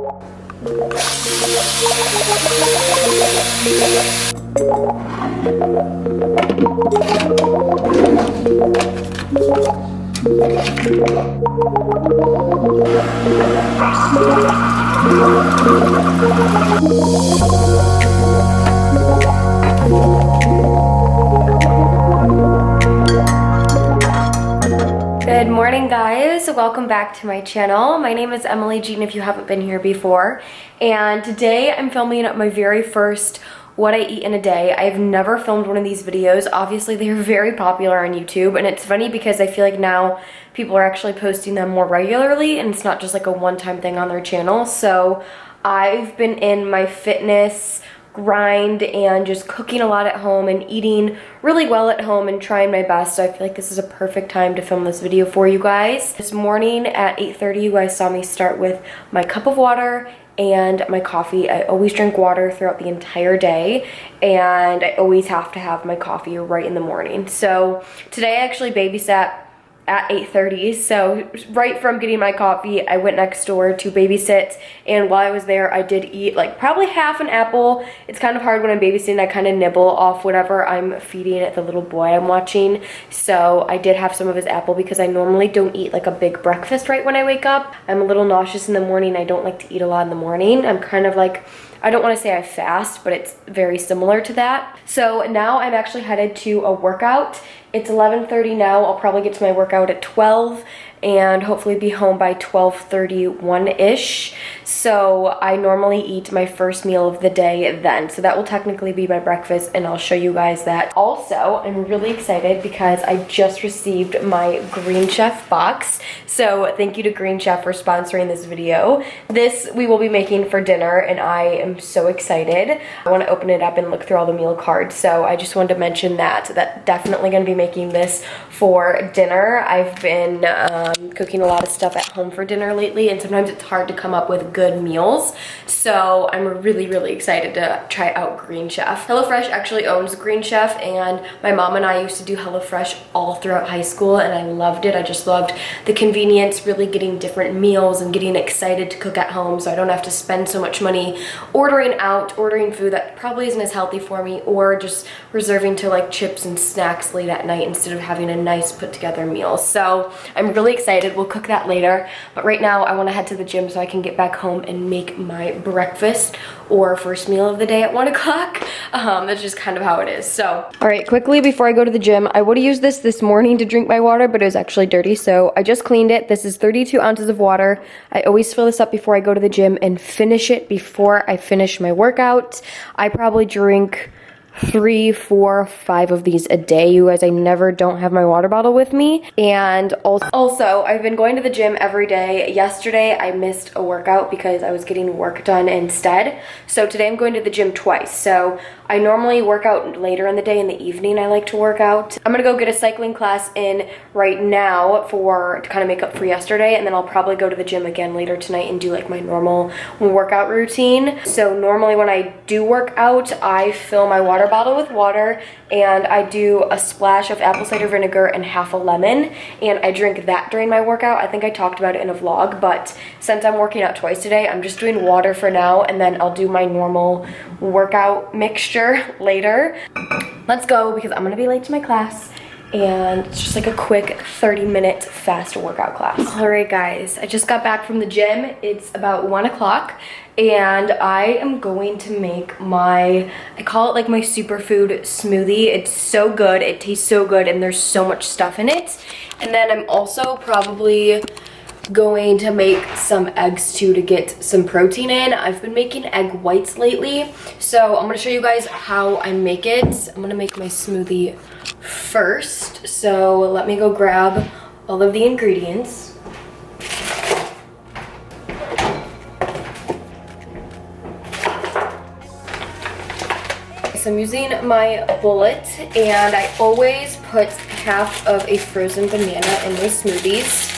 Good morning, guys. Welcome back to my channel. My name is Emily Jean if you haven't been here before, and today I'm filming my very first what I eat in a day. I've never filmed one of these videos. Obviously they're very popular on YouTube, and it's funny because I feel like now people are actually posting them more regularly and it's not just like a one-time thing on their channel. So I've been in my fitness grind and just cooking a lot at home and eating really well at home and trying my best. So I feel like this is a perfect time to film this video for you guys. This morning at 8:30 you guys saw me start with my cup of water and my coffee. I always drink water throughout the entire day, and I always have to have my coffee right in the morning. So today I actually babysat at 8:30, so right from getting my coffee I went next door to babysit, and while I was there I did eat like probably half an apple. It's kind of hard when I'm babysitting, I kind of nibble off whatever I'm feeding the little boy I'm watching, so I did have some of his apple because I normally don't eat like a big breakfast right when I wake up. I'm a little nauseous in the morning. I don't like to eat a lot in the morning. I'm kind of like, I don't want to say I fast, but it's very similar to that. So now I'm actually headed to a workout. It's 11:30 now. I'll probably get to my workout at 12 and hopefully be home by 12:31-ish. So I normally eat my first meal of the day then. So that will technically be my breakfast, and I'll show you guys that. Also, I'm really excited because I just received my Green Chef box. So thank you to Green Chef for sponsoring this video. This we will be making for dinner, and I am so excited. I want to open it up and look through all the meal cards. So I just wanted to mention that definitely going to be making this for dinner. I've been cooking a lot of stuff at home for dinner lately, and sometimes it's hard to come up with good meals. So I'm really excited to try out Green Chef. HelloFresh actually owns Green Chef, and my mom and I used to do HelloFresh all throughout high school, and I loved it. I just loved the convenience, really getting different meals and getting excited to cook at home so I don't have to spend so much money ordering food that probably isn't as healthy for me, or just reserving to like chips and snacks late at night instead of having a nice put together meal. So I'm really excited. We'll cook that later, but right now I want to head to the gym so I can get back home and make my breakfast or first meal of the day at 1 o'clock. That's just kind of how it is. So all right, quickly before I go to the gym, I would have used this morning to drink my water, but it was actually dirty, so I just cleaned it. This is 32 ounces of water. I always fill this up before I go to the gym and finish it before I finish my workout. I probably drink 3, 4, 5 of these a day, you guys. I never don't have my water bottle with me. And also I've been going to the gym every day. Yesterday I missed a workout because I was getting work done instead, so today I'm going to the gym twice. So I normally work out later in the day. In the evening I like to work out. I'm gonna go get a cycling class in right now to kind of make up for yesterday, and then I'll probably go to the gym again later tonight and do like my normal workout routine. So normally when I do work out, I fill my water bottle with water, and I do a splash of apple cider vinegar and half a lemon, and I drink that during my workout. I think I talked about it in a vlog, but since I'm working out twice today, I'm just doing water for now, and then I'll do my normal workout mixture later. Let's go because I'm gonna be late to my class, and it's just like a quick 30-minute fast workout class. All right, guys, I just got back from the gym. It's about 1 o'clock, and I am going to make I call it like my superfood smoothie. It's so good, it tastes so good, and there's so much stuff in it. And then I'm also probably going to make some eggs too to get some protein in. I've been making egg whites lately, so I'm gonna show you guys how I make it. I'm gonna make my smoothie first, so let me go grab all of the ingredients. So I'm using my bullet, and I always put half of a frozen banana in my smoothies,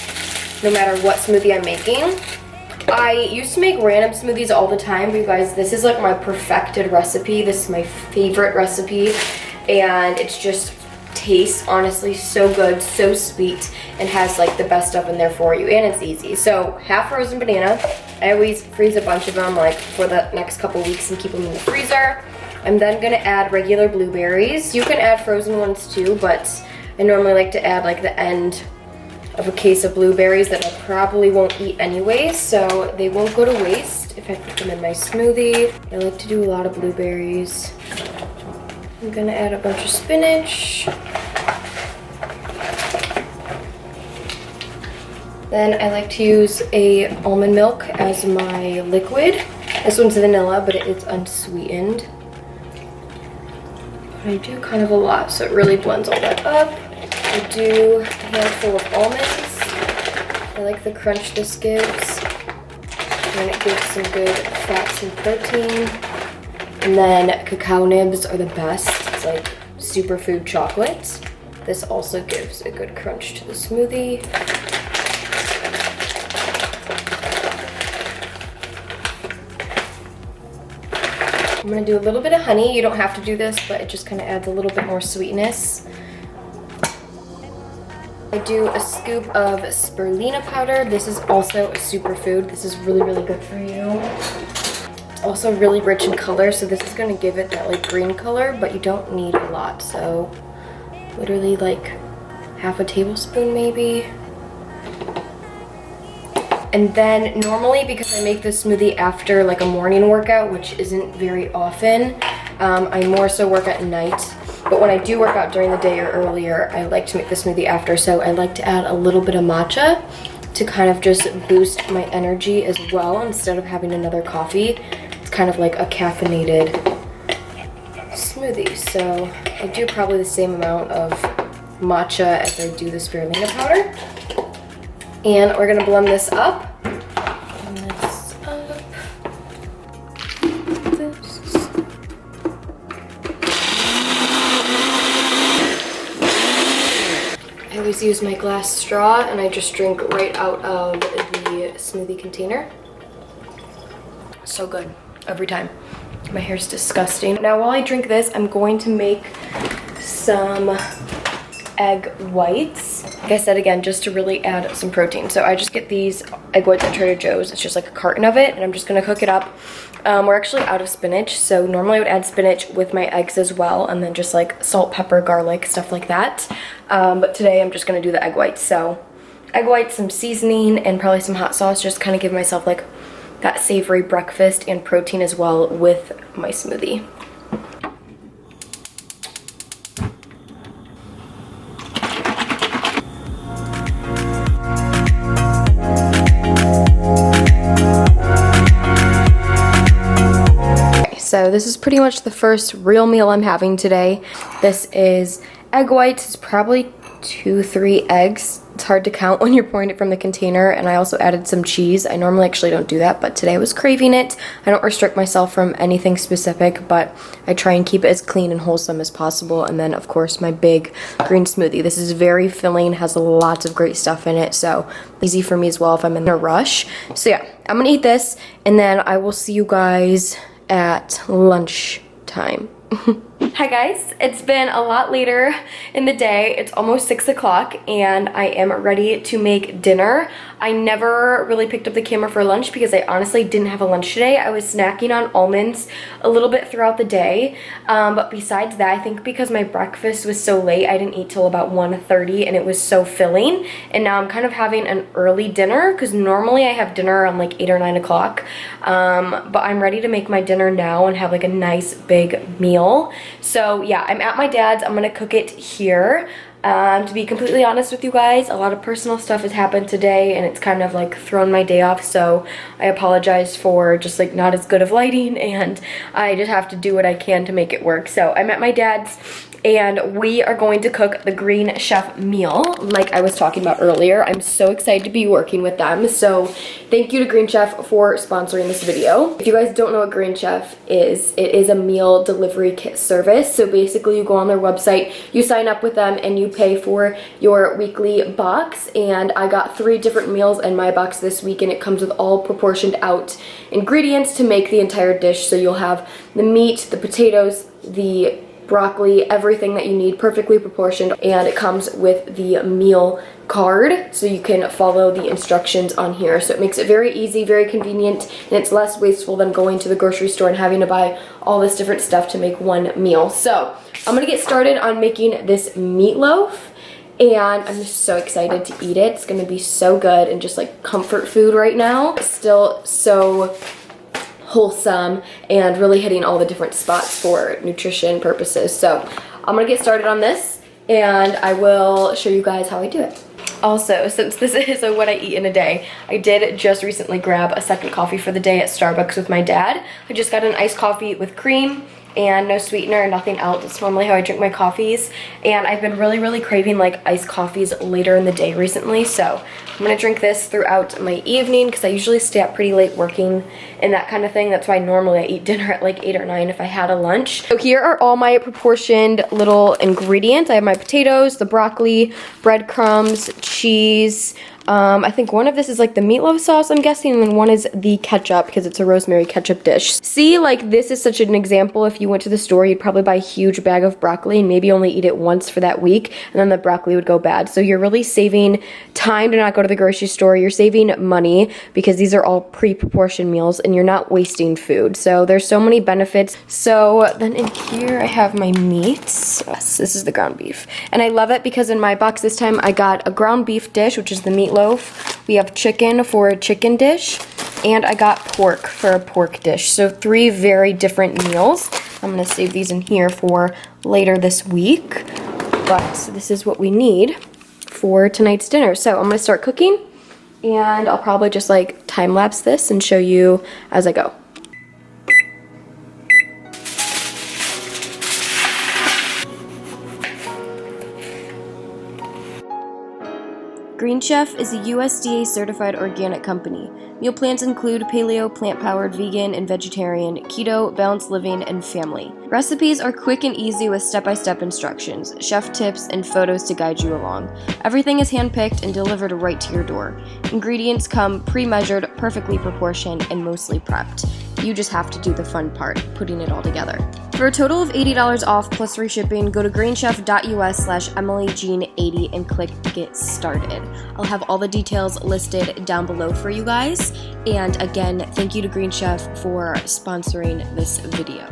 no matter what smoothie I'm making. I used to make random smoothies all the time, but you guys, this is like my perfected recipe. This is my favorite recipe, and it's just tastes honestly so good, so sweet, and has like the best stuff in there for you, and it's easy. So half frozen banana, I always freeze a bunch of them like for the next couple weeks and keep them in the freezer. I'm then gonna add regular blueberries. You can add frozen ones too, but I normally like to add like the end of a case of blueberries that I probably won't eat anyway, so they won't go to waste if I put them in my smoothie. I like to do a lot of blueberries. I'm gonna add a bunch of spinach. Then I like to use a almond milk as my liquid. This one's vanilla, but it is unsweetened. I do kind of a lot, so it really blends all that up. I do a handful of almonds. I like the crunch this gives. And it gives some good fats and protein. And then cacao nibs are the best. It's like superfood chocolate. This also gives a good crunch to the smoothie. I'm gonna do a little bit of honey. You don't have to do this, but it just kind of adds a little bit more sweetness. I do a scoop of spirulina powder. This is also a superfood. This is really, really good for you. It's also really rich in color, so this is gonna give it that like green color, but you don't need a lot. So literally like half a tablespoon maybe. And then normally, because I make this smoothie after like a morning workout, which isn't very often, I more so work at night. But when I do work out during the day or earlier, I like to make the smoothie after. So I like to add a little bit of matcha to kind of just boost my energy as well instead of having another coffee. It's kind of like a caffeinated smoothie. So I do probably the same amount of matcha as I do the spirulina powder. And we're gonna blend this up. Blend this up. This. I always use my glass straw and I just drink right out of the smoothie container. So good, every time. My hair's disgusting. Now while I drink this, I'm going to make some egg whites. Like I said again, just to really add some protein. So I just get these egg whites at Trader Joe's. It's just like a carton of it, and I'm just gonna cook it up. We're actually out of spinach, so normally I would add spinach with my eggs as well, and then just like salt, pepper, garlic, stuff like that. But today I'm just gonna do the egg whites. So egg whites, some seasoning, and probably some hot sauce, just kind of give myself like that savory breakfast and protein as well with my smoothie. So this is pretty much the first real meal I'm having today. This is egg whites. It's probably 2-3 eggs. It's hard to count when you're pouring it from the container. And I also added some cheese. I normally actually don't do that, but today I was craving it. I don't restrict myself from anything specific, but I try and keep it as clean and wholesome as possible. And then of course my big green smoothie. This is very filling, has lots of great stuff in it. So easy for me as well if I'm in a rush. So yeah, I'm gonna eat this and then I will see you guys at lunch time. Hi guys, it's been a lot later in the day. It's almost 6 o'clock and I am ready to make dinner. I never really picked up the camera for lunch because I honestly didn't have a lunch today. I was snacking on almonds a little bit throughout the day. But besides that, I think because my breakfast was so late, I didn't eat till about 1:30 and it was so filling. And now I'm kind of having an early dinner because normally I have dinner around like 8 or 9 o'clock. But I'm ready to make my dinner now and have like a nice big meal. So yeah, I'm at my dad's. I'm gonna cook it here. To be completely honest with you guys, a lot of personal stuff has happened today and it's kind of like thrown my day off, so I apologize for just like not as good of lighting, and I just have to do what I can to make it work. So I'm at my dad's and we are going to cook the Green Chef meal like I was talking about earlier. I'm so excited to be working with them, so thank you to Green Chef for sponsoring this video. If you guys don't know what Green Chef is, it is a meal delivery kit service. So basically you go on their website, you sign up with them, and you pay for your weekly box. And I got 3 different meals in my box this week, and it comes with all proportioned out ingredients to make the entire dish. So you'll have the meat, the potatoes, the broccoli, everything that you need, perfectly proportioned, and it comes with the meal card so you can follow the instructions on here. So it makes it very easy, very convenient, and it's less wasteful than going to the grocery store and having to buy all this different stuff to make one meal. So I'm gonna get started on making this meatloaf, and I'm just so excited to eat it. It's gonna be so good and just like comfort food right now. It's still so wholesome and really hitting all the different spots for nutrition purposes. So I'm gonna get started on this and I will show you guys how I do it. Also, since this is a what I eat in a day, I did just recently grab a second coffee for the day at Starbucks with my dad. I just got an iced coffee with cream and no sweetener, nothing else. It's normally how I drink my coffees, and I've been really craving like iced coffees later in the day recently, so I'm gonna drink this throughout my evening because I usually stay up pretty late working and that kind of thing. That's why normally I eat dinner at like 8 or 9 if I had a lunch. So here are all my proportioned little ingredients. I have my potatoes, the broccoli, breadcrumbs, cheese, I think one of this is like the meatloaf sauce, I'm guessing, and then one is the ketchup because it's a rosemary ketchup dish. See, like this is such an example. If you went to the store, you'd probably buy a huge bag of broccoli and maybe only eat it once for that week, and then the broccoli would go bad. So you're really saving time to not go to the grocery store. You're saving money because these are all pre-proportioned meals and you're not wasting food. So there's so many benefits. So then in here I have my meats. Yes, this is the ground beef. And I love it because in my box this time I got a ground beef dish, which is the meatloaf. We have chicken for a chicken dish, and I got pork for a pork dish. So 3 very different meals. I'm gonna save these in here for later this week, but this is what we need for tonight's dinner. So I'm gonna start cooking, and I'll probably just like time lapse this and show you as I go. Green Chef is a USDA certified organic company. Meal plans include paleo, plant-powered, vegan, and vegetarian, keto, balanced living, and family. Recipes are quick and easy with step-by-step instructions, chef tips, and photos to guide you along. Everything is hand-picked and delivered right to your door. Ingredients come pre-measured, perfectly proportioned, and mostly prepped. You just have to do the fun part, putting it all together. For a total of $80 off plus free shipping, go to greenchef.us/EmilyJean80 and click Get Started. I'll have all the details listed down below for you guys. And again, thank you to Green Chef for sponsoring this video.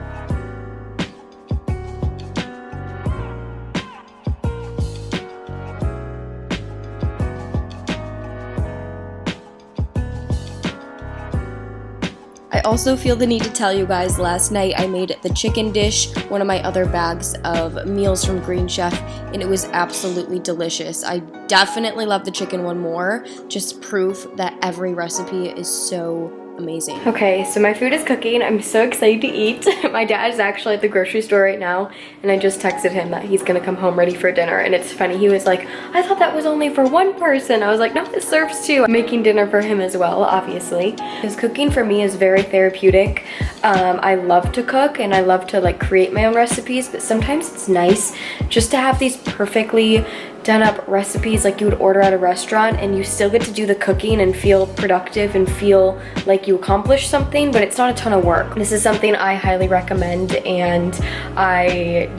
I also feel the need to tell you guys, last night I made the chicken dish, one of my other bags of meals from Green Chef, and it was absolutely delicious. I definitely love the chicken one more, just proof that every recipe is so amazing. Okay, so my food is cooking. I'm so excited to eat. My dad is actually at the grocery store right now, and I just texted him that he's gonna come home ready for dinner. And it's funny, he was like, I thought that was only for one person. I was like, no, this serves 2. I'm making dinner for him as well, obviously. Because cooking for me is very therapeutic. I love to cook and I love to like create my own recipes, but sometimes it's nice just to have these perfectly done up recipes like you would order at a restaurant, and you still get to do the cooking and feel productive and feel like you accomplished something, but it's not a ton of work. This is something I highly recommend, and I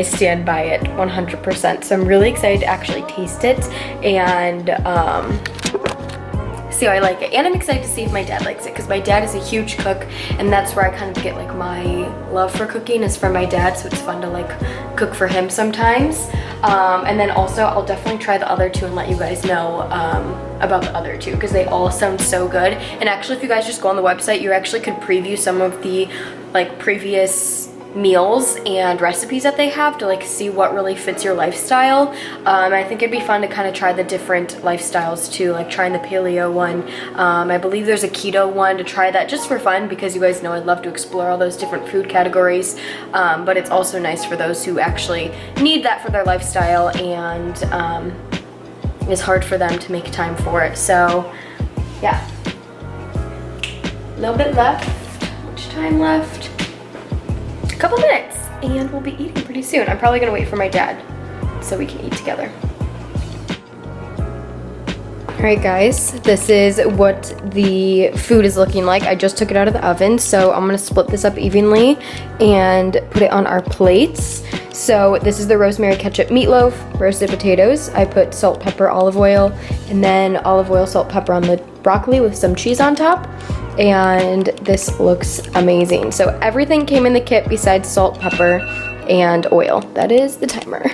stand by it 100%. So I'm really excited to actually taste it and see how I like it. And I'm excited to see if my dad likes it, because my dad is a huge cook, and that's where I kind of get like my love for cooking is from my dad, so it's fun to like cook for him sometimes. And then also I'll definitely try the other 2 and let you guys know about the other 2, because they all sound so good. And actually, if you guys just go on the website, you actually could preview some of the like previous meals and recipes that they have to like see what really fits your lifestyle. I think it'd be fun to kind of try the different lifestyles too, like trying the paleo one. I believe there's a keto one, to try that just for fun, because you guys know I love to explore all those different food categories. But it's also nice for those who actually need that for their lifestyle and it's hard for them to make time for it. So yeah, a little bit left. How much time left? A couple minutes and we'll be eating pretty soon. I'm probably gonna wait for my dad so we can eat together. Alright guys, this is what the food is looking like. I just took it out of the oven, so I'm gonna split this up evenly and put it on our plates. So this is the rosemary ketchup meatloaf, roasted potatoes. I put salt, pepper, olive oil, and then olive oil, salt, pepper on the broccoli with some cheese on top. And this looks amazing. So everything came in the kit besides salt, pepper, and oil. That is the timer.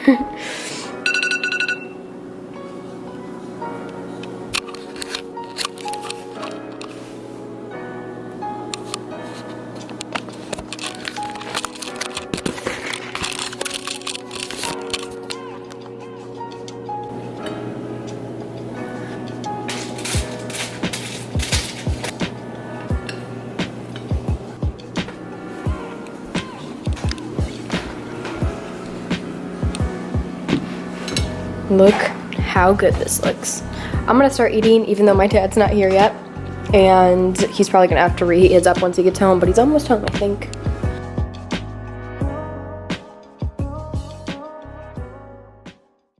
Look how good this looks. I'm gonna start eating even though my dad's not here yet. And he's probably gonna have to reheat his up once he gets home, but he's almost home, I think.